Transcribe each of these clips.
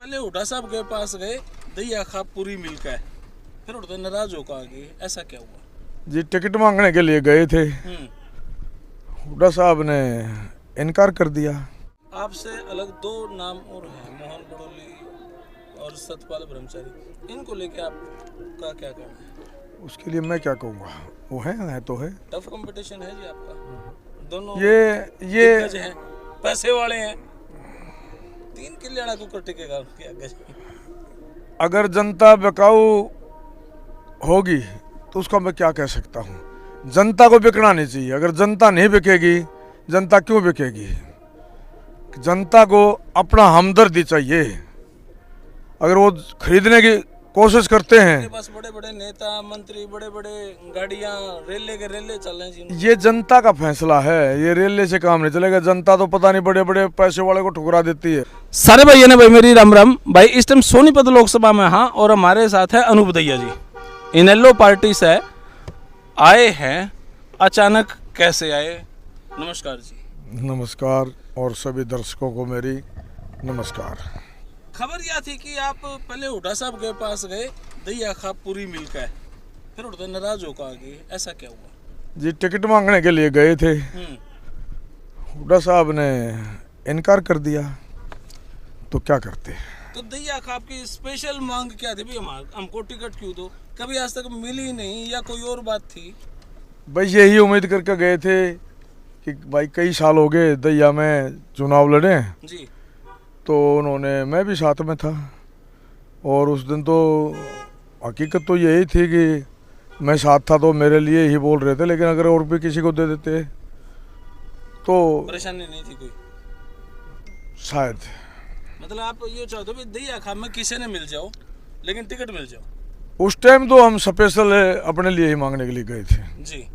पहले हुड्डा साहब के पास गए, दैया खा पूरी मिलकर है, फिर उड़ते नाराज होकर आ गए, ऐसा क्या हुआ? जी टिकट मांगने के लिए गए थे, हुड्डा साहब ने इनकार कर दिया। आपसे अलग दो नाम और हैं, मोहन बड़ोली और सतपाल ब्रह्मचारी, इनको लेके आपका क्या कहना है? उसके लिए मैं क्या कहूँगा, वो है तो है। टफ कंपटीशन है जी आपका, दोनों ये दिग्गज हैं, पैसे वाले हैं, 3 किले कुकर टिकेगा उनके आगे। अगर जनता बिकाऊ होगी तो उसका मैं क्या कह सकता हूँ। जनता को बिकना नहीं चाहिए, अगर जनता नहीं बिकेगी, जनता क्यों बिकेगी? जनता को अपना हमदर्दी चाहिए, अगर वो खरीदने की कोशिश करते हैं। बस बड़े बड़े नेता मंत्री, बड़े बड़े गाड़ियां, रेले के रेले चल रहे हैं जी। ये जनता का फैसला है, ये रेले से काम नहीं चलेगा। जनता तो पता नहीं बड़े बड़े पैसे वाले को ठुकरा देती है। सारे भाई ने भाई मेरी राम राम भाई। इस टाइम सोनीपत लोकसभा में हाँ, और हमारे साथ है अनूप दैया जी, इनेलो पार्टी से आए हैं। अचानक कैसे आए? नमस्कार जी। नमस्कार, और सभी दर्शकों को मेरी नमस्कार। खबर यह थी कि आप पहले हुड्डा साहब के पास गए, दैया खा पूरी मिलकर है, फिर उड़ते नाराज होकर आ गए, ऐसा क्या हुआ? जी टिकट मांगने के लिए गए थे, हुड्डा साहब ने इनकार कर दिया, तो क्या करते? तो दैया खा आपकी स्पेशल मांग क्या थी भाई? हमको टिकट क्यों दो? कभी आज तक मिली नहीं या कोई और बात थी? भाई यही उम्मीद करके गए थे कि भाई कई साल हो गए दैया में चुनाव लड़े जी, तो उन्होंने, मैं भी साथ में था, और उस दिन तो हकीकत तो यही थी कि मैं साथ था तो मेरे लिए ही बोल रहे थे, लेकिन अगर और भी किसी को दे देते तो परेशानी नहीं थी कोई शायद। मतलब आप ये चाहते हो दैया खा में किसी ने मिल जाओ लेकिन टिकट मिल जाओ? उस टाइम तो हम स्पेशल अपने लिए ही मांगने के लिए गए थे जी,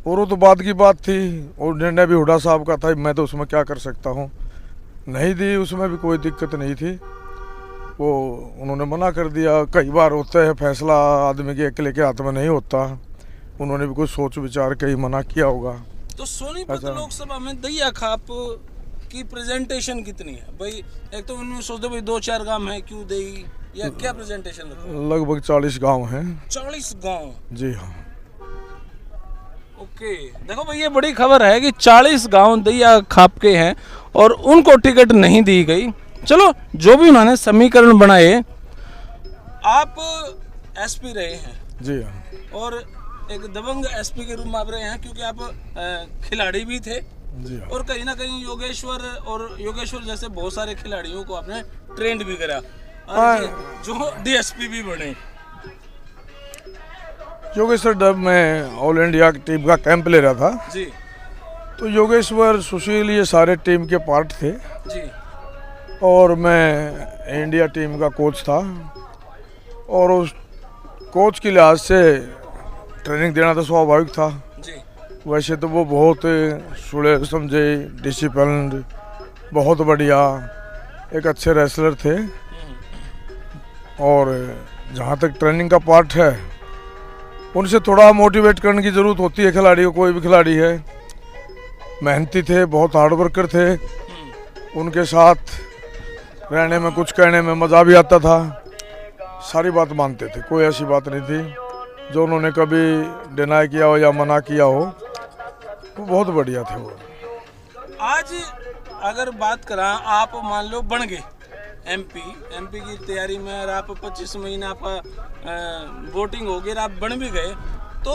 और वो तो बाद की बात थी, और निर्णय भी हुड्डा साहब का था, मैं तो उसमें क्या कर सकता हूँ। नहीं दी, उसमें भी कोई दिक्कत नहीं थी, वो उन्होंने मना कर दिया। कई बार होता है फैसला आदमी के अकेले के हाथ में नहीं होता, उन्होंने भी कुछ सोच विचार के ही मना किया होगा। तो सोनीपत लोकसभा में दैया खाप की प्रेजेंटेशन कितनी है भाई? एक तो उन्होंने सोचते भाई 2-4 गांव है, क्यों दे, या क्या प्रेजेंटेशन? लगभग 40 गांव हैं। 40 गांव? जी हाँ। ओके, देखो भाई ये बड़ी खबर है कि 40 गांव दैया खाप के हैं और उनको टिकट नहीं दी गई। चलो जो भी उन्होंने समीकरण बनाए, आप एसपी रहे हैं जी हाँ, और एक दबंग एसपी के रूप में आप रहे हैं, क्योंकि आप खिलाड़ी भी थे जी हाँ। और कहीं ना कहीं योगेश्वर जैसे बहुत सारे खिलाड़ियों को आपने ट्रेंड भी करा, और जो डीएसपी भी बने। योगेश्वर डब में ऑल इंडिया की टीम का कैंप ले रहा था जी, तो योगेश्वर, सुशील, ये सारे टीम के पार्ट थे, जी, और मैं इंडिया टीम का कोच था, और उस कोच के लिहाज से ट्रेनिंग देना तो स्वाभाविक था। जी, वैसे तो वो बहुत सुलझे समझे, डिसिप्लिन, बहुत बढ़िया, एक अच्छे रेसलर थे, और जहाँ तक ट्रेनिंग का पार्ट है, उनसे थोड़ा मोटिवेट करने की ज़रूरत होती है खिलाड़ी को। कोई भी खिलाड़ी है, मेहनती थे, बहुत हार्ड वर्कर थे, उनके साथ रहने में, कुछ कहने में मज़ा भी आता था, सारी बात मानते थे, कोई ऐसी बात नहीं थी जो उन्होंने कभी डिनाई किया हो या मना किया हो, वो बहुत बढ़िया थे वो। आज अगर बात करा, आप मान लो बन गए एमपी की तैयारी में, और आप 25 महीने आपका वोटिंग हो गई और आप बन भी गए, तो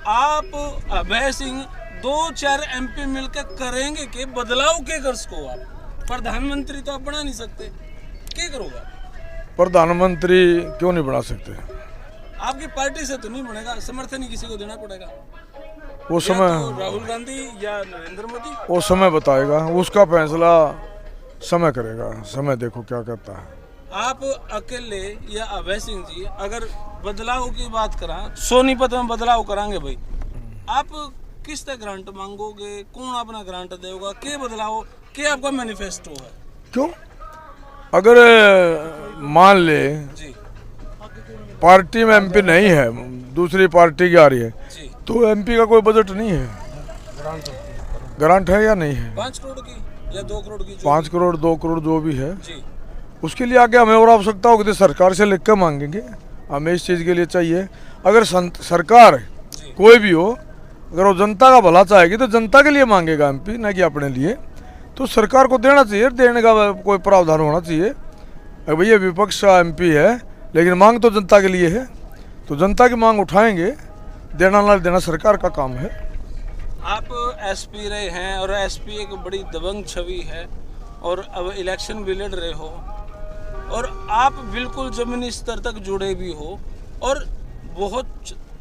आप अभय सिंह 2-4 एमपी मिलकर करेंगे कि बदलाव के कर्ज को? आप प्रधानमंत्री तो आप बना नहीं सकते, क्या करोगे? प्रधानमंत्री क्यों नहीं बना सकते? आपकी पार्टी से तो नहीं बनेगा, समर्थन ही किसी को देना पड़ेगा। वो समय, तो राहुल गांधी या नरेंद्र मोदी? वो समय बताएगा, उसका फैसला समय करेगा, समय देखो क्या करता है। आप अकेले या अभय सिंह जी अगर बदलाव की बात करा, सोनीपत में बदलाव कराएंगे भाई, आप किस तरह ग्रांट मांगोगे? कौन अपना ग्रांट देगा? क्या बदलाव, क्या आपका मैनिफेस्टो है? क्यों? अगर मान ले जी, पार्टी में एमपी नहीं है, दूसरी पार्टी की आ रही है, जी, तो एमपी का कोई बजट नहीं है, ग्रांट है या नहीं है? 5 करोड़ की या 2 करोड़ की? 5 करोड़ 2 करोड़ जो भी है, जी, उसके लिए आगे हमें और आवश्यकता होगी तो सरकार से लिख कर मांगेंगे, हमें इस चीज़ के लिए चाहिए। अगर सरकार कोई भी हो, अगर वो जनता का भला चाहेगी तो जनता के लिए मांगेगा एमपी, ना कि अपने लिए। तो सरकार को देना चाहिए, देने का कोई प्रावधान होना चाहिए। अब भैया विपक्ष का एमपी है लेकिन मांग तो जनता के लिए है, तो जनता की मांग उठाएंगे, देना ना देना सरकार का काम है। आप एसपी रहे हैं और एसपी एक बड़ी दबंग छवि है और अब इलेक्शन भी लड़ रहे हो और आप बिल्कुल जमीनी स्तर तक जुड़े भी हो और बहुत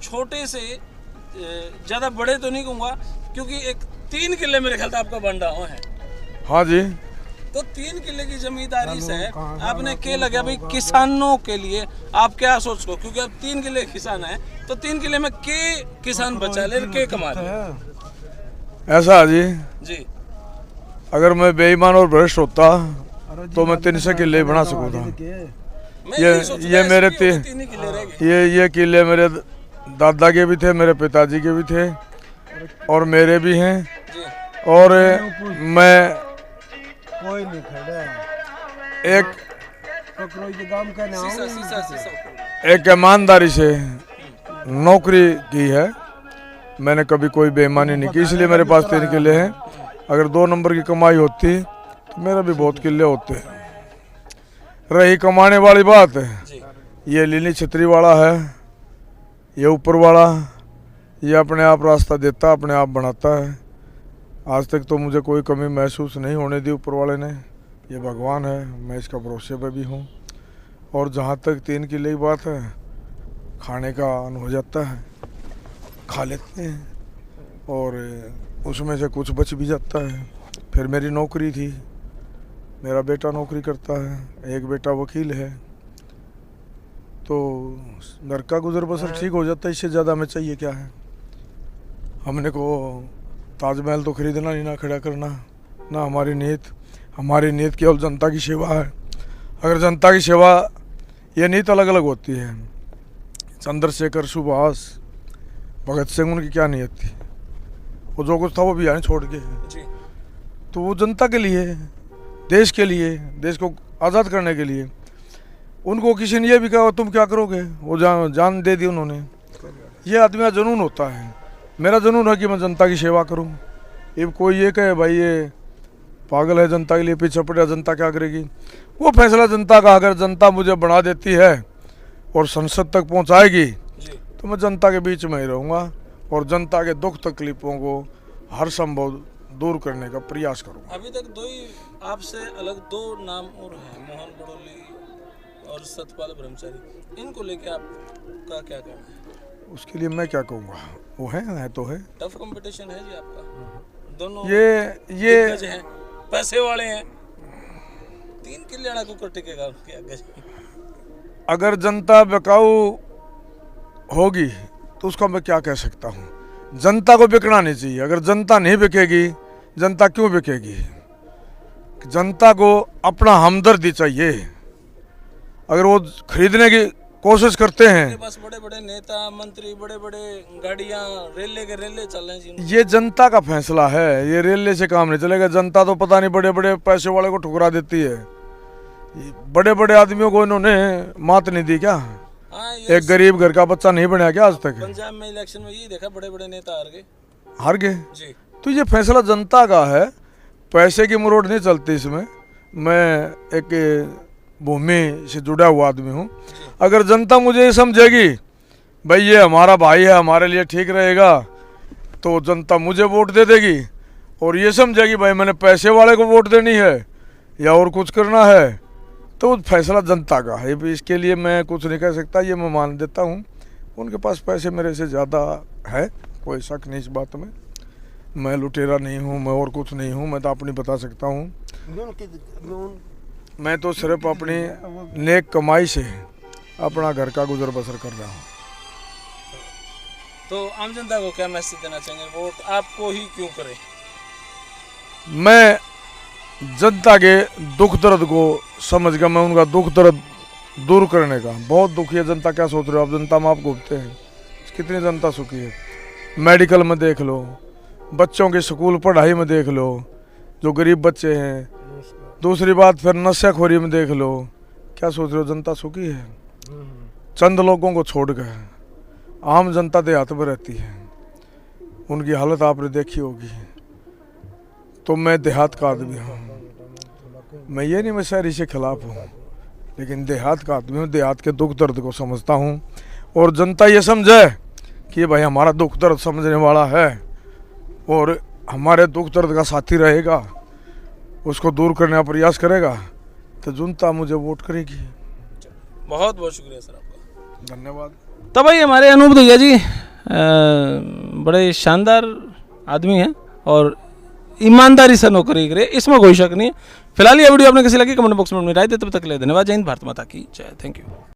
छोटे से, ज़्यादा बड़े तो नहीं कहूँगा क्योंकि एक 3 किले मेरे ख्याल से आपका बंडा है। हाँ जी। तो 3 किले की जमींदारी से आपने क्या लगा भाई किसानों के लिए आप क्या सोचो, क्योंकि आप 3 किले किसान हैं तो 3 किले में के किसान बचा ले के कमा ले। ऐसा जी, जी अगर मैं बेईमान और भ्रष्ट होता तो मैं 300 किले बना सकूँ था। ये मेरे 3 किले रह गए। ये किले मेरे दादा के भी थे, मेरे पिताजी के भी थे और मेरे भी हैं। और मैं कोई नहीं खड़ा एक ईमानदारी से नौकरी की है, मैंने कभी कोई बेईमानी नहीं की, इसलिए मेरे पास 3 किले हैं। अगर 2 नंबर की कमाई होती तो मेरा भी बहुत किले होते। रही कमाने वाली बात, ये लीली छतरी वाला है, ये ऊपर वाला, ये अपने आप रास्ता देता, अपने आप बनाता है। आज तक तो मुझे कोई कमी महसूस नहीं होने दी ऊपर वाले ने। ये भगवान है, मैं इसका भरोसे पे भी हूँ। और जहाँ तक 3 किले की बात है, खाने का अन हो जाता है, खा लेते हैं और उसमें से कुछ बच भी जाता है। फिर मेरी नौकरी थी, मेरा बेटा नौकरी करता है, एक बेटा वकील है, तो घर का गुजर बसर ठीक हो जाता है। इससे ज़्यादा हमें चाहिए क्या है। हमने को ताजमहल तो खरीदना नहीं, ना खड़ा करना, ना हमारी नीयत केवल जनता की सेवा है। अगर जनता की सेवा, ये नीयत अलग अलग होती है। चंद्रशेखर, सुभाष, भगत सिंह, उनकी क्या नीयत थी? वो जो कुछ था वो भी आने छोड़ के, तो वो जनता के लिए, देश के लिए, देश को आज़ाद करने के लिए। उनको किसी ने ये भी कहा तुम क्या करोगे, वो जान दे दी उन्होंने। ये आदमी का जुनून होता है। मेरा जुनून है कि मैं जनता की सेवा करूं। ये कोई ये कहे भाई ये पागल है, जनता के लिए पीछे पड़ा, जनता क्या करेगी, वो फैसला जनता का। अगर जनता मुझे बना देती है और संसद तक पहुंचाएगी तो मैं जनता के बीच में ही रहूँगा और जनता के दुख तकलीफों को हर संभव दूर करने का प्रयास करूँगा। अभी तक 2 ही आपसे अलग 2 नाम और हैं, मोहन बड़ोली और सतपाल ब्रह्मचारी, इनको लेके आपका क्या कहना है? उसके लिए मैं क्या कहूँगा, वो है तो है। टफ कंपटीशन है जी आपका, दोनों ये हैं, पैसे वाले हैं। 3 किले को टिकेगा उनके आगे। अगर जनता बिकाऊ होगी तो उसका मैं क्या कह सकता हूँ। जनता को बिकना नहीं चाहिए। अगर जनता नहीं बिकेगी, जनता क्यों बिकेगी? जनता को अपना हमदर्दी चाहिए। अगर वो खरीदने की कोशिश करते हैं, बस बड़े बड़े नेता मंत्री, बड़े बड़े गाड़ियां, रेले के रेले चल रहे हैं। ये जनता का फैसला है, ये रेले से काम नहीं चलेगा। जनता तो पता नहीं बड़े बड़े पैसे वाले को ठुकरा देती है, बड़े बड़े आदमियों को इन्होंने मात नहीं दी क्या? एक गरीब घर का बच्चा नहीं बनया क्या आज तक? पंजाब में इलेक्शन में यही देखा, बड़े बड़े नेता हार गए जी। तो ये फैसला जनता का है, पैसे की मुरोड़ नहीं चलती इसमें। मैं एक भूमि से जुड़ा हुआ आदमी हूँ। अगर जनता मुझे समझेगी भाई ये हमारा भाई है, हमारे लिए ठीक रहेगा, तो जनता मुझे वोट दे देगी। और ये समझेगी भाई मैंने पैसे वाले को वोट देनी है या और कुछ करना है, तो फैसला जनता का है। इसके लिए मैं कुछ नहीं कह सकता, ये मैं मान देता हूँ। उनके पास पैसे मेरे से ज़्यादा है, कोई शक नहीं इस बात में। मैं लुटेरा नहीं हूँ, मैं और कुछ नहीं हूँ, मैं तो अपनी बता सकता हूँ। मैं तो सिर्फ अपनी नेक कमाई से अपना घर का गुजर बसर कर रहा हूँ। तो आम जनता को क्या मैसेज देना चाहेंगे, वोट आपको ही क्यों करे? मैं जनता के दुख दर्द को समझ कर, मैं उनका दुख दर्द दूर करने का, बहुत दुखी है जनता। क्या सोच रहे हो आप? जनता में आप घूमते हैं, कितनी जनता सुखी है। मेडिकल में देख लो, बच्चों के स्कूल पढ़ाई में देख लो, जो गरीब बच्चे हैं। दूसरी बात फिर नशाखोरी में देख लो, क्या सोच रहे हो, जनता सुखी है? चंद लोगों को छोड़ गए आम जनता देहात में रहती है, उनकी हालत आपने देखी होगी। तो मैं देहात का आदमी हूँ, मैं ये नहीं मैं शहरी से खिलाफ हूँ, लेकिन देहात का आदमी हूँ, देहात के दुख दर्द को समझता हूँ। और जनता ये समझे कि भाई हमारा दुख दर्द समझने वाला है और हमारे दुख दर्द का साथी रहेगा, उसको दूर करने का प्रयास करेगा, तो जनता मुझे वोट करेगी। बहुत बहुत शुक्रिया सर आपका, धन्यवाद। तो भाई हमारे अनूप भैया जी बड़े शानदार आदमी हैं और ईमानदारी से नौकरी करे, इसमें कोई शक नहीं है। फिलहाल ये वीडियो आपने कैसी लगी कमेंट बॉक्स में राय दे, तब तक के लिए धन्यवाद। जय हिंद, भारत माता की जय। Thank you.